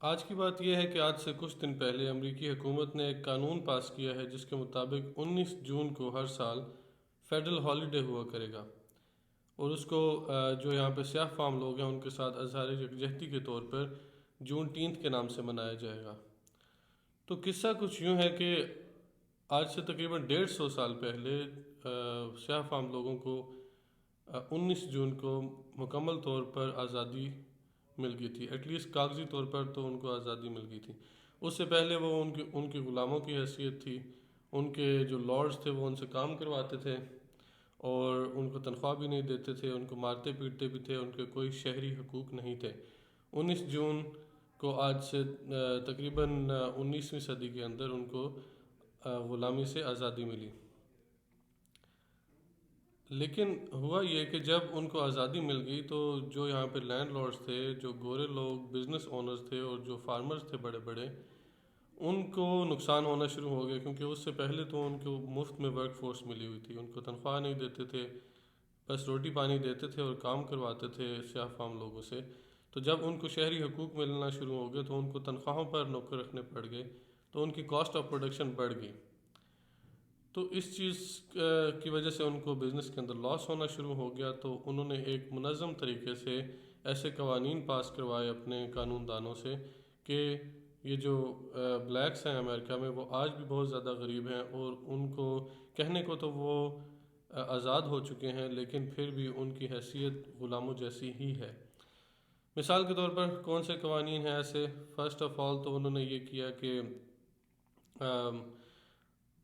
آج کی بات یہ ہے کہ آج سے کچھ دن پہلے امریکی حکومت نے ایک قانون پاس کیا ہے جس کے مطابق 19 جون کو ہر سال فیڈرل ہالیڈے ہوا کرے گا، اور اس کو جو یہاں پہ سیاہ فام لوگ ہیں ان کے ساتھ اظہار یکجہتی کے طور پر جون ٹینتھ کے نام سے منایا جائے گا۔ تو قصہ کچھ یوں ہے کہ آج سے تقریباً 150 سال پہلے سیاہ فام لوگوں کو 19 جون کو مکمل طور پر آزادی مل گئی تھی، ایٹ لیسٹ کاغذی طور پر تو ان کو آزادی مل گئی تھی۔ اس سے پہلے وہ ان کے غلاموں کی حیثیت تھی، ان کے جو لارڈز تھے وہ ان سے کام کرواتے تھے اور ان کو تنخواہ بھی نہیں دیتے تھے، ان کو مارتے پیٹتے بھی تھے، ان کے کوئی شہری حقوق نہیں تھے۔ 19 جون کو آج سے تقریباً 19ویں صدی کے اندر ان کو غلامی سے آزادی ملی۔ لیکن ہوا یہ کہ جب ان کو آزادی مل گئی تو جو یہاں پہ لینڈ لارڈز تھے، جو گورے لوگ بزنس اونرز تھے اور جو فارمرز تھے بڑے بڑے، ان کو نقصان ہونا شروع ہو گیا، کیونکہ اس سے پہلے تو ان کو مفت میں ورک فورس ملی ہوئی تھی، ان کو تنخواہ نہیں دیتے تھے، بس روٹی پانی دیتے تھے اور کام کرواتے تھے سیاہ فام لوگوں سے۔ تو جب ان کو شہری حقوق ملنا شروع ہو گئے تو ان کو تنخواہوں پر نوکر رکھنے پڑ گئے، تو ان کی کاسٹ آف پروڈکشن بڑھ گئی۔ تو اس چیز کی وجہ سے ان کو بزنس کے اندر لاس ہونا شروع ہو گیا، تو انہوں نے ایک منظم طریقے سے ایسے قوانین پاس کروائے اپنے قانون دانوں سے کہ یہ جو بلیکس ہیں امریکہ میں وہ آج بھی بہت زیادہ غریب ہیں، اور ان کو کہنے کو تو وہ آزاد ہو چکے ہیں لیکن پھر بھی ان کی حیثیت غلاموں جیسی ہی ہے۔ مثال کے طور پر کون سے قوانین ہیں ایسے؟ فرسٹ آف آل تو انہوں نے یہ کیا کہ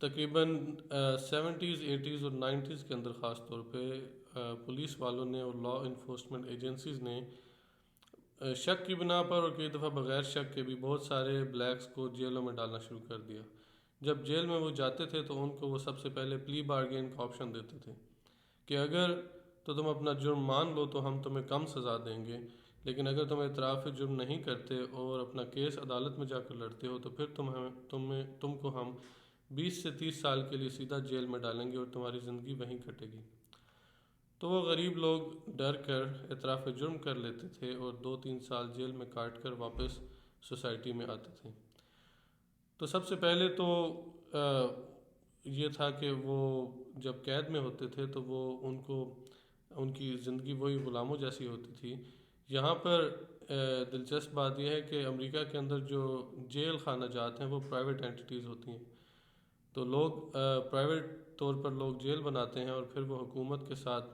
تقریباً 70s 80s اور 90s کے اندر خاص طور پہ پولیس والوں نے اور لا انفورسمنٹ ایجنسیز نے شک کی بنا پر اور کئی دفعہ بغیر شک کے بھی بہت سارے بلیکس کو جیلوں میں ڈالنا شروع کر دیا۔ جب جیل میں وہ جاتے تھے تو ان کو وہ سب سے پہلے پلی بارگین کا آپشن دیتے تھے کہ اگر تو تم اپنا جرم مان لو تو ہم تمہیں کم سزا دیں گے، لیکن اگر تم اعتراف جرم نہیں کرتے اور اپنا کیس عدالت میں جا کر لڑتے ہو تو پھر تم کو ہم 20 سے 30 سال کے لیے سیدھا جیل میں ڈالیں گے اور تمہاری زندگی وہیں کٹے گی۔ تو وہ غریب لوگ ڈر کر اعتراف جرم کر لیتے تھے اور 2-3 سال جیل میں کاٹ کر واپس سوسائٹی میں آتے تھے۔ تو سب سے پہلے تو یہ تھا کہ وہ جب قید میں ہوتے تھے تو وہ ان کی زندگی وہی غلاموں جیسی ہوتی تھی۔ یہاں پر دلچسپ بات یہ ہے کہ امریکہ کے اندر جو جیل خانہ جات ہیں وہ پرائیویٹ اینٹیز ہوتی ہیں، تو لوگ پرائیویٹ طور پر لوگ جیل بناتے ہیں اور پھر وہ حکومت کے ساتھ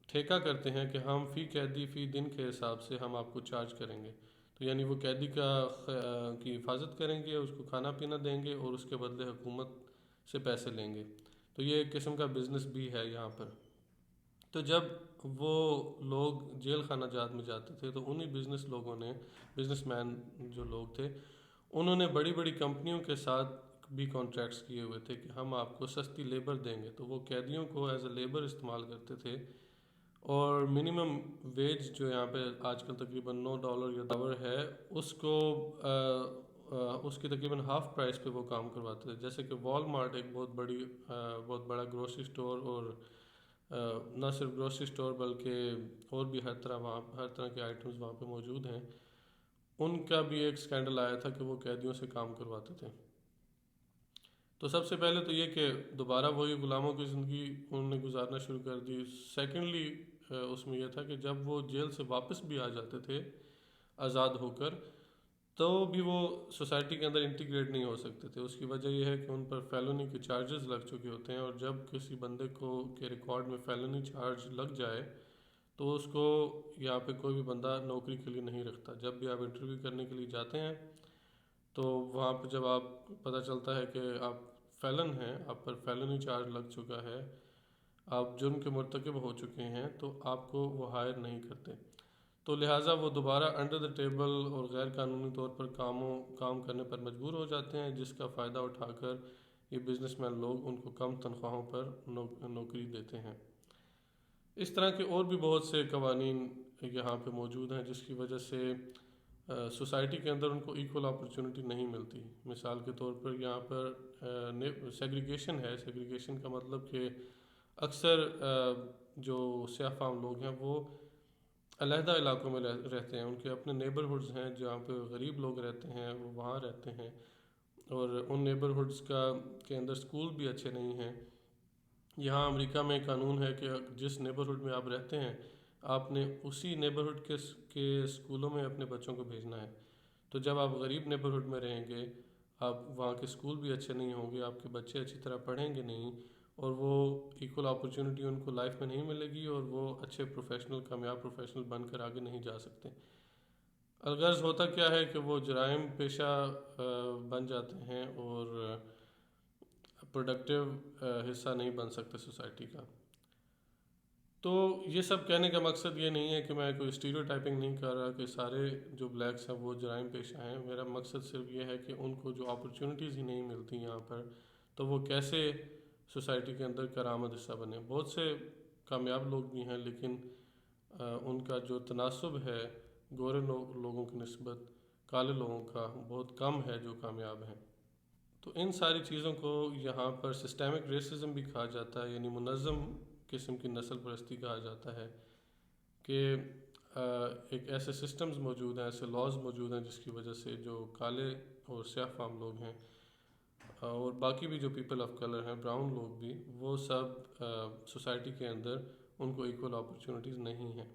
ٹھیکہ کرتے ہیں کہ ہم فی قیدی فی دن کے حساب سے ہم آپ کو چارج کریں گے، تو یعنی وہ قیدی کی حفاظت کریں گے، اس کو کھانا پینا دیں گے اور اس کے بدلے حکومت سے پیسے لیں گے۔ تو یہ ایک قسم کا بزنس بھی ہے یہاں پر۔ تو جب وہ لوگ جیل خانہ جات میں جاتے تھے تو انہی بزنس مین جو لوگ تھے انہوں نے بڑی بڑی کمپنیوں کے ساتھ بھی کانٹریکٹس کیے ہوئے تھے کہ ہم آپ کو سستی لیبر دیں گے، تو وہ قیدیوں کو ایز اے لیبر استعمال کرتے تھے، اور منیمم ویج جو یہاں پہ آج کل تقریباً $9 یا ڈالر ہے اس کو اس کی تقریباً ہاف پرائس پہ وہ کام کرواتے تھے۔ جیسے کہ وال مارٹ ایک بہت بڑا گروسری اسٹور، اور نہ صرف گروسری اسٹور بلکہ اور بھی ہر طرح کے آئٹمز وہاں پہ موجود ہیں، ان کا بھی ایک سکینڈل آیا تھا کہ وہ قیدیوں سے کام کرواتے تھے۔ تو سب سے پہلے تو یہ کہ دوبارہ وہی غلاموں کی زندگی انہوں نے گزارنا شروع کر دی۔ سیکنڈلی اس میں یہ تھا کہ جب وہ جیل سے واپس بھی آ جاتے تھے آزاد ہو کر، تو بھی وہ سوسائٹی کے اندر انٹیگریٹ نہیں ہو سکتے تھے۔ اس کی وجہ یہ ہے کہ ان پر فیلونی کے چارجز لگ چکے ہوتے ہیں، اور جب کسی بندے کے ریکارڈ میں فیلونی چارج لگ جائے تو اس کو یہاں پہ کوئی بھی بندہ نوکری کے لیے نہیں رکھتا۔ جب بھی آپ انٹرویو کرنے کے لیے جاتے ہیں تو وہاں پہ جب آپ پتہ چلتا ہے کہ آپ فیلن ہیں، آپ پر فیلونی چارج لگ چکا ہے، آپ جرم کے مرتکب ہو چکے ہیں، تو آپ کو وہ ہائر نہیں کرتے۔ تو لہٰذا وہ دوبارہ انڈر دا ٹیبل اور غیر قانونی طور پر کام کرنے پر مجبور ہو جاتے ہیں، جس کا فائدہ اٹھا کر یہ بزنس مین لوگ ان کو کم تنخواہوں پر نوکری دیتے ہیں۔ اس طرح کے اور بھی بہت سے قوانین یہاں پہ موجود ہیں جس کی وجہ سے سوسائٹی کے اندر ان کو ایکول اپرچونٹی نہیں ملتی۔ مثال کے طور پر یہاں پر سیگریگیشن ہے۔ سیگریگیشن کا مطلب کہ اکثر جو سیاہ فام لوگ ہیں وہ علیحدہ علاقوں میں رہتے ہیں، ان کے اپنے نیبرہڈز ہیں جہاں پہ غریب لوگ رہتے ہیں، وہ وہاں رہتے ہیں، اور ان نیبرہڈز کے اندر اسکول بھی اچھے نہیں ہیں۔ یہاں امریکہ میں قانون ہے کہ جس نیبرہڈ میں آپ رہتے ہیں آپ نے اسی نیبرہڈ کے اسکولوں میں اپنے بچوں کو بھیجنا ہے۔ تو جب آپ غریب نیبرہڈ میں رہیں گے، آپ وہاں کے اسکول بھی اچھے نہیں ہوں گے، آپ کے بچے اچھی طرح پڑھیں گے نہیں، اور وہ ایکول اپرچونٹی ان کو لائف میں نہیں ملے گی، اور وہ اچھے پروفیشنل، کامیاب پروفیشنل بن کر آگے نہیں جا سکتے۔ الغرض ہوتا کیا ہے کہ وہ جرائم پیشہ بن جاتے ہیں اور پروڈکٹیو حصہ نہیں بن سکتے سوسائٹی کا۔ تو یہ سب کہنے کا مقصد یہ نہیں ہے کہ میں کوئی اسٹیریو ٹائپنگ نہیں کر رہا کہ سارے جو بلیکس ہیں وہ جرائم پیشہ ہیں۔ میرا مقصد صرف یہ ہے کہ ان کو جو اپرچونٹیز ہی نہیں ملتی یہاں پر، تو وہ کیسے سوسائٹی کے اندر کارآمد حصہ بنے۔ بہت سے کامیاب لوگ بھی ہیں، لیکن ان کا جو تناسب ہے گورے لوگوں کی نسبت کالے لوگوں کا بہت کم ہے جو کامیاب ہیں۔ تو ان ساری چیزوں کو یہاں پر سسٹیمک ریسزم بھی کہا جاتا ہے، یعنی منظم قسم کی نسل پرستی کہا جاتا ہے، کہ ایک ایسے سسٹمز موجود ہیں، ایسے لاز موجود ہیں جس کی وجہ سے جو کالے اور سیاہ فام لوگ ہیں اور باقی بھی جو پیپل آف کلر ہیں، براؤن لوگ بھی، وہ سب سوسائٹی کے اندر ان کو ایکول اپرچونٹیز نہیں ہیں۔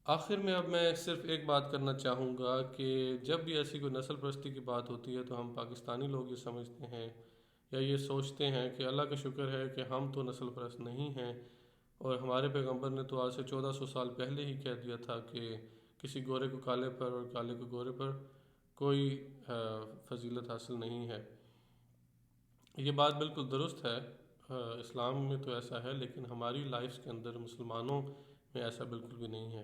آخر میں اب میں صرف ایک بات کرنا چاہوں گا کہ جب بھی ایسی کوئی نسل پرستی کی بات ہوتی ہے تو ہم پاکستانی لوگ یہ سمجھتے ہیں یا یہ سوچتے ہیں کہ اللہ کا شکر ہے کہ ہم تو نسل پرست نہیں ہیں، اور ہمارے پیغمبر نے تو آج سے 1400 سال پہلے ہی کہہ دیا تھا کہ کسی گورے کو کالے پر اور کالے کو گورے پر کوئی فضیلت حاصل نہیں ہے۔ یہ بات بالکل درست ہے، اسلام میں تو ایسا ہے، لیکن ہماری لائفز کے اندر مسلمانوں میں ایسا بالکل بھی نہیں ہے۔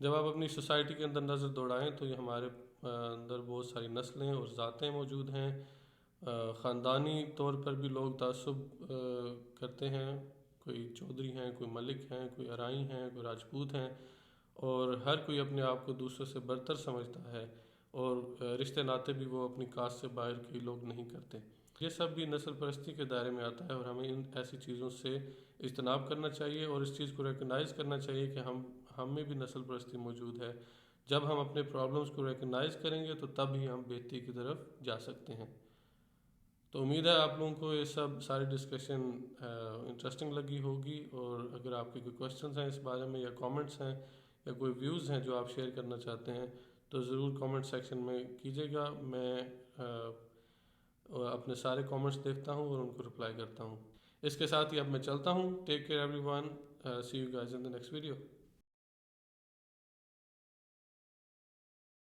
جب آپ اپنی سوسائٹی کے اندر نظر دوڑائیں تو یہ ہمارے اندر بہت ساری نسلیں اور ذاتیں موجود ہیں۔ خاندانی طور پر بھی لوگ تعصب کرتے ہیں، کوئی چودھری ہیں، کوئی ملک ہیں، کوئی ارائی ہیں، کوئی راجپوت ہیں، اور ہر کوئی اپنے آپ کو دوسرے سے برتر سمجھتا ہے، اور رشتے ناطے بھی وہ اپنی کاسٹ سے باہر کے لوگ نہیں کرتے۔ یہ سب بھی نسل پرستی کے دائرے میں آتا ہے، اور ہمیں ان ایسی چیزوں سے اجتناب کرنا چاہیے اور اس چیز کو ریکگنائز کرنا چاہیے کہ ہم میں بھی نسل پرستی موجود ہے۔ جب ہم اپنے پرابلمس کو ریکگنائز کریں گے تو تب ہی ہم بہتری کی طرف جا سکتے ہیں۔ تو امید ہے آپ لوگوں کو یہ سب ساری ڈسکشن انٹرسٹنگ لگی ہوگی، اور اگر آپ کے کوئی کویشچنز ہیں اس بارے میں، یا کامنٹس ہیں، یا کوئی ویوز ہیں جو آپ شیئر کرنا چاہتے ہیں، تو ضرور کامنٹ سیکشن میں کیجیے گا۔ میں اپنے سارے کامنٹس دیکھتا ہوں اور ان کو رپلائی کرتا ہوں۔ اس کے ساتھ ہی اب میں چلتا ہوں۔ Take care everyone, see you guys in the next video.